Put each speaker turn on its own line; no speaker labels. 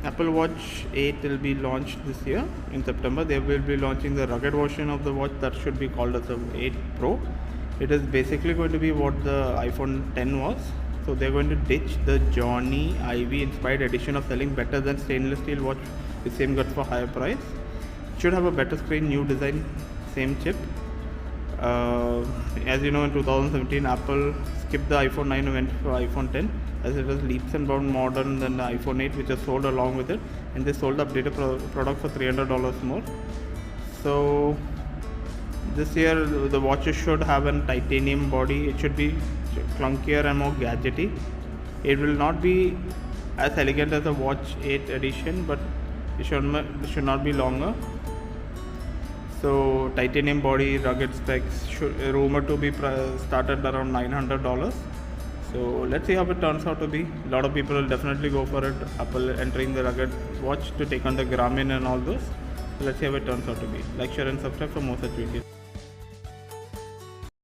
Apple Watch 8 will be launched this year in September. They will be launching the rugged version of the watch that should be called as the 8 Pro. It is basically going to be what the iPhone 10 was. So they're going to ditch the Jony Ive-inspired edition of selling better than stainless steel watch with same guts for higher price. It should have a better screen, new design, same chip. As you know, in 2017 Apple skipped the iPhone 9 and went for iPhone 10, as it was leaps and bounds modern than the iPhone 8, which was sold along with it, and they sold the updated product for $300 more. So this year the watches should have a titanium body. It should be clunkier and more gadgety. It will not be as elegant as the Watch 8 edition, but it should not be longer. So titanium body, rugged specs, rumored to be started around $900. So let's see how it turns out to be. A lot of people will definitely go for it. Apple entering the rugged watch to take on the Garmin and all those. So let's see how it turns out to be. Like, share and subscribe for more such videos.